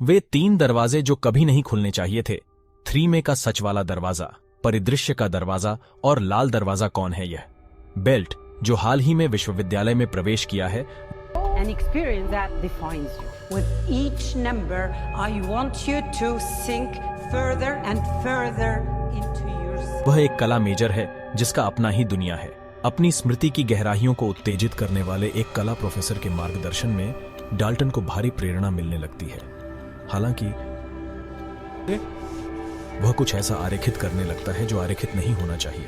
वे 3 दरवाजे जो कभी नहीं खुलने चाहिए थे, 3 में का सच वाला दरवाजा, परिदृश्य का दरवाजा और लाल दरवाजा कौन है यह? बेल्ट, जो हाल ही में विश्वविद्यालय में प्रवेश किया है। An experience that defines you. With each number, I want you to sink further and further into yourself. वह एक कला मेजर है जिसका अपना ही दुनिया है। अपनी स्मृति की गहराइयों को उत्तेजित करने वाले एक कला प्रोफेसर के मार्गदर्शन में डाल्टन को भारी प्रेरणा मिलने लगती है। हालांकि वह कुछ ऐसा आरेखित करने लगता है जो आरेखित नहीं होना चाहिए।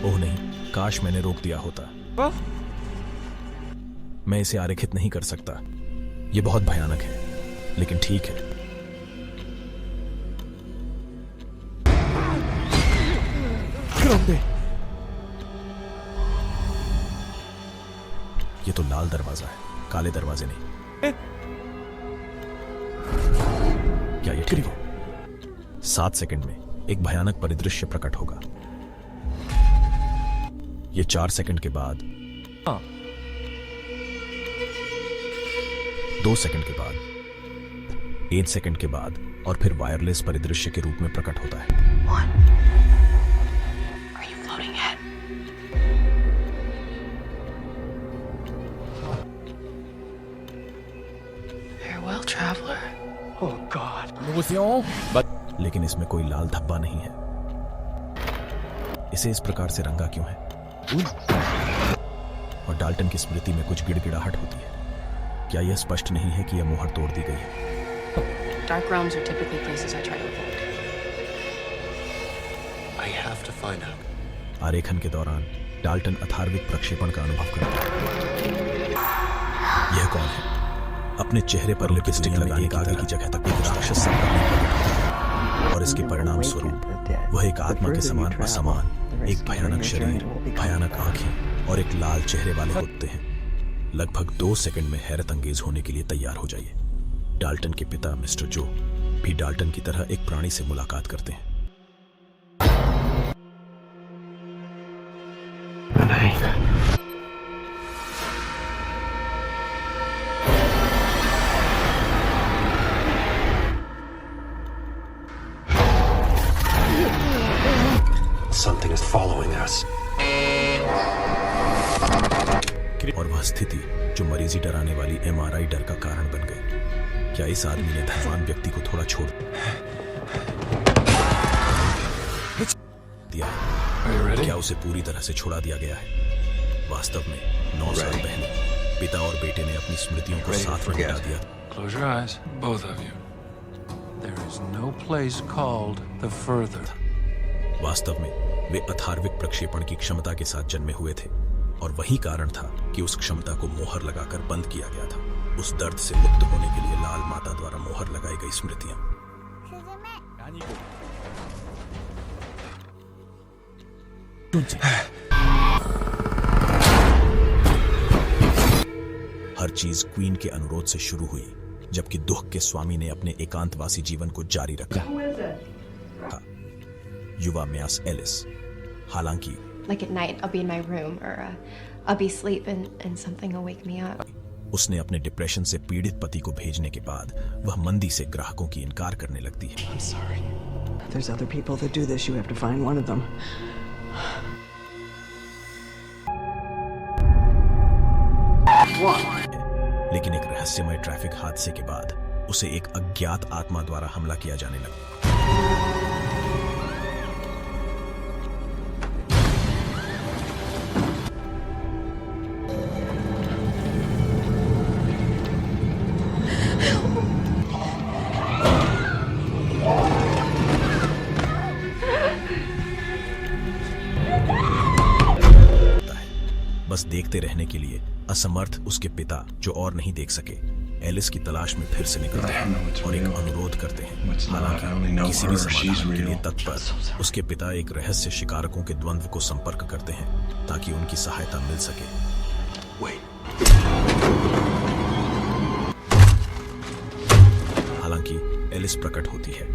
ओह नहीं, काश मैंने रोक दिया होता। मैं इसे आरेखित नहीं कर सकता। यह बहुत भयानक है, लेकिन ठीक है। ये तो लाल दरवाजा है, काले दरवाजे नहीं। क्या ये ठीक है? 7 सेकंड में एक भयानक परिदृश्य प्रकट होगा। ये 4 सेकंड के बाद, 2 सेकंड के बाद, 1 सेकंड के बाद और फिर वायरलेस परिदृश्य के रूप में प्रकट होता है। Are you floating yet? Farewell, traveler. Oh God. लेकिन इसमें कोई लाल धब्बा नहीं है। इसे इस प्रकार से रंगा क्यों है? और डाल्टन की स्मृति में कुछ गिड़गिड़ाहट होती है। क्या यह स्पष्ट नहीं है कि यह मोहर तोड़ दी गई है? Dark realms are typically places I try to avoid. I have to find out. आरेखन के दौरान डाल्टन अथार्विक प्रक्षेपण का अनुभव करता है। यह कौन है? अपने चेहरे पर लिपस्टिक लगाने के आगे की जगह तक एक राक्षस सा प्रकट होता है और इसके परिणाम स्वरूप वह एक आत्मा के समान असमान, एक भयानक शरीर, भयानक आंखें और एक लाल चेहरे वाले होते हैं। लगभग 2 सेकंड में हैरत अंगेज होने के लिए तैयार हो जाइए। डाल्टन के पिता मिस्टर जो भी डाल्टन की तरह एक प्राणी से मुलाकात करते हैं। Something is following us. और वह स्थिति जो मरीजी डराने वाली MRI डर का कारण बन गई। क्या इस आदमी ने धनवान व्यक्ति को थोड़ा छोड़ दिया है? क्या उसे पूरी तरह से छुड़ा दिया गया है? वास्तव में 9 साल पहले पिता और बेटे ने अपनी स्मृतियों को साथ में मिटा दिया। Close your eyes, both of you. There is no place called the further. वास्तव में वे अथार्विक प्रक्षेपण की क्षमता के साथ जन्मे हुए थे और वही कारण था कि उस क्षमता को मोहर लगाकर बंद किया गया था। उस दर्द से मुक्त होने के लिए लाल माता द्वारा मोहर लगाई गई स्मृतियां। हर चीज क्वीन के अनुरोध से शुरू हुई, जबकि दुख के स्वामी ने अपने एकांतवासी जीवन को जारी रखा। युवा म्यास एलिस। हालांकि Like at night, I'll be in my room or I'll be asleep and something will wake me up. उसने अपने डिप्रेशन से पीड़ित पति को भेजने के बाद वह मंदी से ग्राहकों की इनकार करने लगती है। I'm sorry. There's other people that do this. You have to find one of them. लेकिन एक रहस्यमय ट्रैफिक हादसे के बाद उसे एक अज्ञात आत्मा द्वारा हमला किया जाने लगा। बस देखते रहने के लिए असमर्थ उसके पिता, जो और नहीं देख सके, एलिस की तलाश में फिर से निकलते हैं और एक अनुरोध करते हैं। हालांकि किसी भी समाधान के लिए तत्पर उसके पिता एक रहस्य शिकारकों के द्वंद्व को संपर्क करते हैं ताकि उनकी सहायता मिल सके। हालांकि एलिस प्रकट होती है।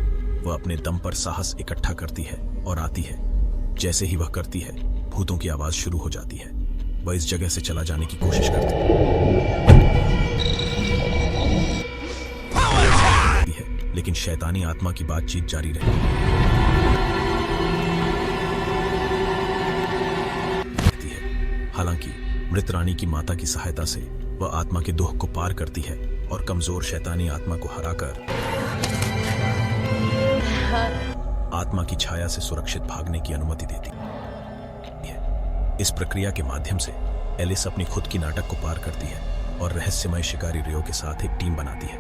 वह अपने दम पर साहस इकट्ठा करती है और आती है। जैसे ही वह करती है, भूतों की आवाज शुरू हो जाती है। वह इस जगह से चला जाने की कोशिश करती है, लेकिन शैतानी आत्मा की बातचीत जारी रहती है। हालांकि मृत रानी की माता की सहायता से वह आत्मा के दुख को पार करती है और कमजोर शैतानी आत्मा को हराकर आत्मा की छाया से सुरक्षित भागने की अनुमति देती है। इस प्रक्रिया के माध्यम से एलिस अपनी खुद की नाटक को पार करती है और रहस्यमय शिकारी रियो के साथ एक टीम बनाती है,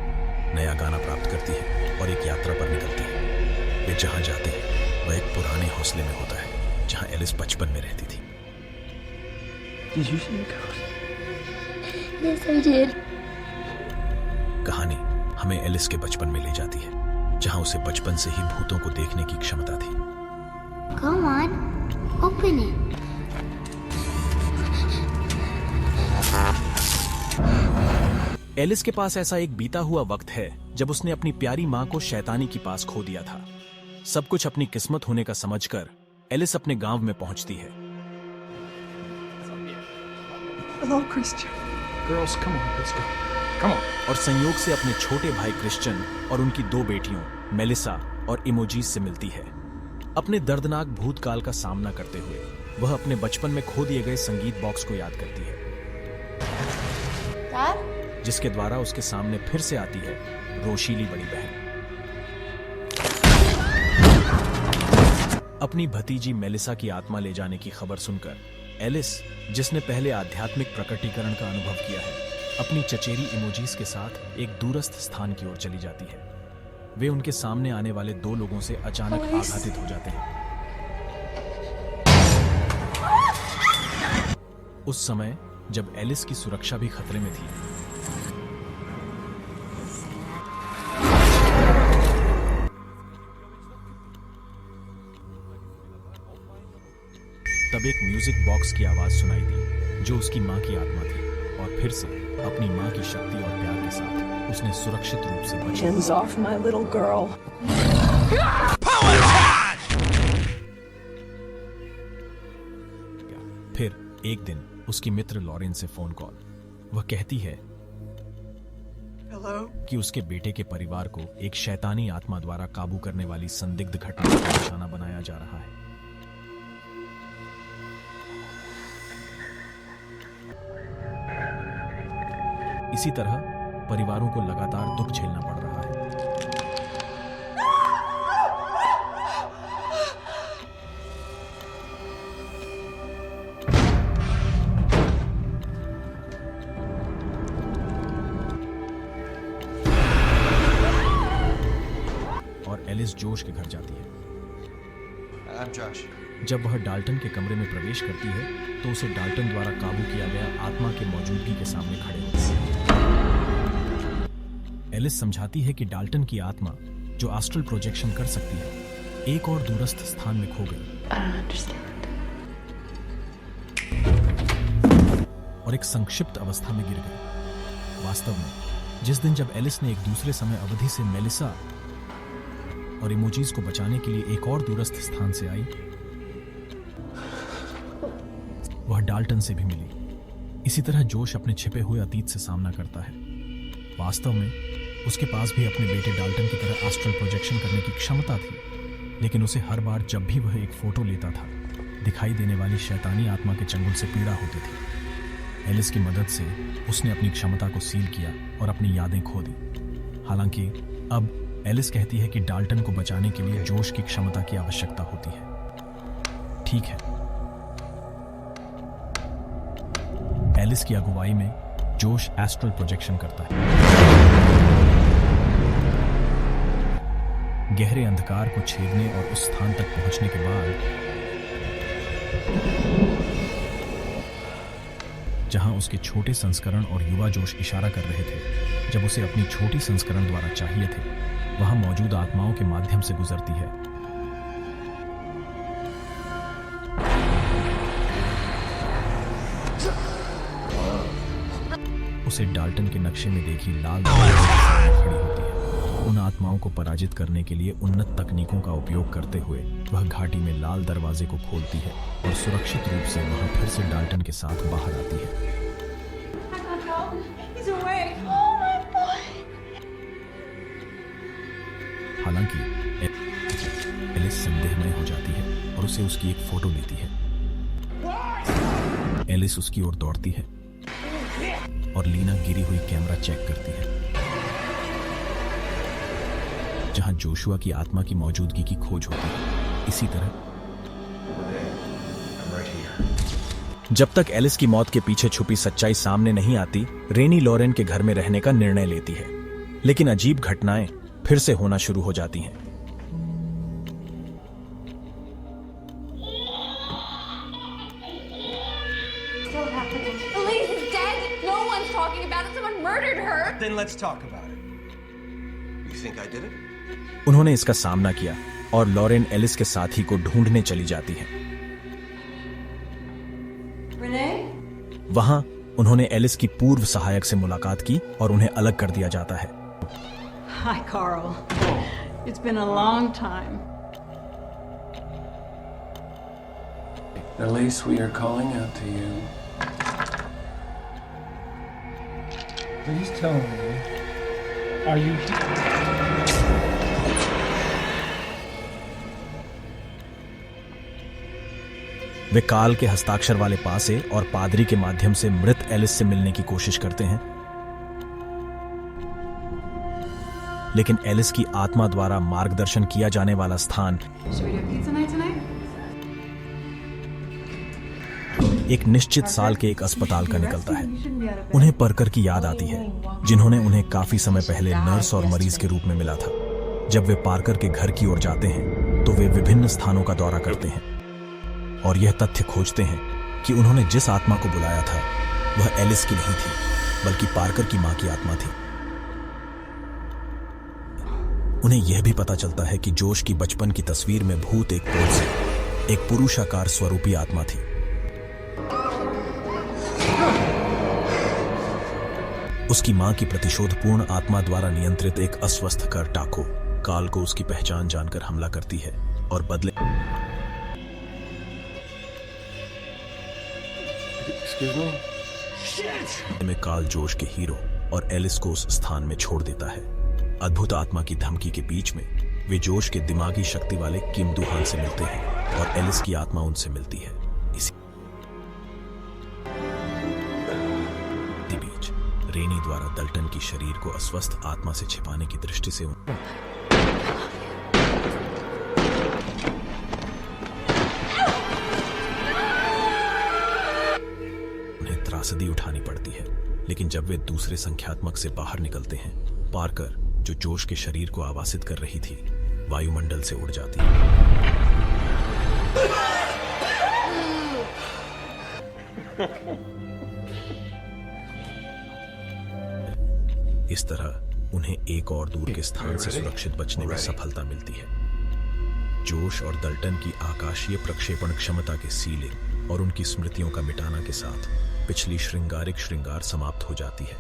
नया गाना प्राप्त करती है और एक यात्रा पर निकलती है। वे जहां जाते हैं वह एक पुराने हौसले में होता है जहां एलिस बचपन में रहती थी। Did you see a ghost? Yes, I did. कहानी हमें एलिस के बचपन में ले जाती है, जहां उसे बचपन से ही भूतों को देखने की क्षमता थी। Go on, open it. Alice के पास ऐसा एक बीता हुआ वक्त है जब उसने अपनी प्यारी मां को शैतानी के पास खो दिया था। सब कुछ अपनी किस्मत होने का समझकर एलिस अपने गांव में पहुंचती है। Hello, Christian. Girls, come on, let's go. Come on. और संयोग से अपने छोटे भाई क्रिश्चियन और उनकी 2 बेटियों मेलिसा और इमोजीज से मिलती है। अपने दर्दनाक भूतकाल का सामना करते हुए वह अपने बचपन में खो दिए गए संगीत बॉक्स को याद करती है, Dad? जिसके द्वारा उसके सामने फिर से आती है रोशीली बड़ी बहन। अपनी भतीजी मेलिसा की आत्मा ले जाने की खबर सुनकर एलिस, जिसने पहले आध्यात्मिक प्रकटीकरण का अनुभव किया है, अपनी चचेरी इमोजीज के साथ एक दूरस्थ स्थान की ओर चली जाती है। वे उनके सामने आने वाले 2 लोगों से अचानक आघातित हो जाते हैं। उस समय जब एलिस की सुरक्षा भी खतरे में थी, तब एक म्यूजिक बॉक्स की आवाज सुनाई दी जो उसकी मां की आत्मा थी, और फिर से अपनी मां की शक्ति और प्यार के साथ उसने सुरक्षित रूप से बचा। Hands off my little girl. फिर एक दिन उसकी मित्र लॉरेन से फोन कॉल। वह कहती है Hello? कि उसके बेटे के परिवार को एक शैतानी आत्मा द्वारा काबू करने वाली संदिग्ध घटना का निशाना बनाया जा रहा है। इसी तरह परिवारों को लगातार दुख झेलना पड़ रहा है। और एलिस जोश के घर जाती है। I'm Josh. जब वह डाल्टन के कमरे में प्रवेश करती है तो उसे डाल्टन द्वारा काबू किया गया आत्मा के मौजूदगी के सामने खड़े होते हैं। एलिस समझाती है कि डाल्टन की आत्मा, जो एस्ट्रल प्रोजेक्शन कर सकती है, एक और दूरस्थ स्थान में खो गई और एक संक्षिप्त अवस्था में गिर गई। वास्तव में जिस दिन जब एलिस ने एक दूसरे समय अवधि से मेलिसा और इमोजीज को बचाने के लिए एक और दूरस्थ स्थान से आई, वह डाल्टन से भी मिली। इसी तरह जोश अपने छिपे हुए अतीत से सामना करता है। वास्तव में उसके पास भी अपने बेटे डाल्टन की तरह एस्ट्रल प्रोजेक्शन करने की क्षमता थी, लेकिन उसे हर बार जब भी वह एक फोटो लेता था, दिखाई देने वाली शैतानी आत्मा के चंगुल से पीड़ा होती थी। एलिस की मदद से उसने अपनी क्षमता को सील किया और अपनी यादें खो दी। हालांकि अब एलिस कहती है कि डाल्टन को बचाने के लिए जोश की क्षमता की आवश्यकता होती है। ठीक है, एलिस की अगुवाई में जोश एस्ट्रल प्रोजेक्शन करता है। गहरे अंधकार को छेदने और उस स्थान तक पहुंचने के बाद जहां उसके छोटे संस्करण और युवा जोश इशारा कर रहे थे, जब उसे अपनी छोटी संस्करण द्वारा चाहिए थे, वहां मौजूद आत्माओं के माध्यम से गुजरती है। उसे डाल्टन के नक्शे में देखी लाल खड़ी होती है। उन आत्माओं को पराजित करने के लिए उन्नत तकनीकों का उपयोग करते हुए वह घाटी में लाल दरवाजे को खोलती है और सुरक्षित रूप से वहां फिर से डाल्टन के साथ बाहर आती है। हालांकि एलिस संदेहमय हो जाती है और उसे उसकी एक फोटो लेती है। एलिस उसकी ओर दौड़ती है और लीना गिरी हुई कैमरा चेक करती है जहां जोशुआ की आत्मा की मौजूदगी की खोज होती है। इसी तरह जब तक एलिस की मौत के पीछे छुपी सच्चाई सामने नहीं आती, रेनी लॉरेन के घर में रहने का निर्णय लेती है। लेकिन अजीब घटनाएं फिर से होना शुरू हो जाती हैं। Elise is dead. No one's talking about it. Someone murdered her. Then let's talk about it. You think I did it? उन्होंने इसका सामना किया और लॉरेन एलिस के साथी को ढूंढने चली जाती है। वहां उन्होंने एलिस की पूर्व सहायक से मुलाकात की और उन्हें अलग कर दिया जाता है। Hi, Carl. It's been a long time. Elise, we are calling out to you. Please tell me, are you here? वे काल के हस्ताक्षर वाले पासे और पादरी के माध्यम से मृत एलिस से मिलने की कोशिश करते हैं, लेकिन एलिस की आत्मा द्वारा मार्गदर्शन किया जाने वाला स्थान एक निश्चित साल के एक अस्पताल का निकलता है। उन्हें परकर की याद आती है, जिन्होंने उन्हें काफी समय पहले नर्स और मरीज के रूप में मिला था। जब वे पार्कर के घर की ओर जाते हैं तो वे विभिन्न स्थानों का दौरा करते हैं और यह तथ्य खोजते हैं कि उन्होंने जिस आत्मा को बुलाया था वह एलिस की नहीं थी, बल्कि पार्कर की मां की आत्मा थी। उन्हें यह भी पता चलता है कि जोश की बचपन की तस्वीर में भूत एक पोल से एक पुरुषाकार स्वरूपी आत्मा थी। उसकी मां की प्रतिशोधपूर्ण आत्मा द्वारा नियंत्रित एक अस्वस्थ कर टाको काल को उसकी पहचान जानकर हमला करती है और बदले में काल जोश के हीरो और एलिस को उस स्थान में छोड़ देता है। अद्भुत आत्मा की धमकी के बीच में वे जोश के दिमागी शक्ति वाले किम दुहान से मिलते हैं और एलिस की आत्मा उनसे मिलती है। इसी बीच रेनी द्वारा डल्टन की शरीर को अस्वस्थ आत्मा से छिपाने की दृष्टि से त्रासदी उठानी पड़ती है। लेकिन जब वे दूसरे संख्यात्मक से बाहर निकलते हैं, पार्कर जो जोश के शरीर को आवासित कर रही थी वायुमंडल से उड़ जाती है। इस तरह उन्हें एक और दूर के स्थान से सुरक्षित बचने में सफलता मिलती है। जोश और डल्टन की आकाशीय प्रक्षेपण क्षमता के सीलिंग और उनकी स्मृतियों का मिटाना के साथ पिछली श्रृंगारिक श्रृंगार समाप्त हो जाती है।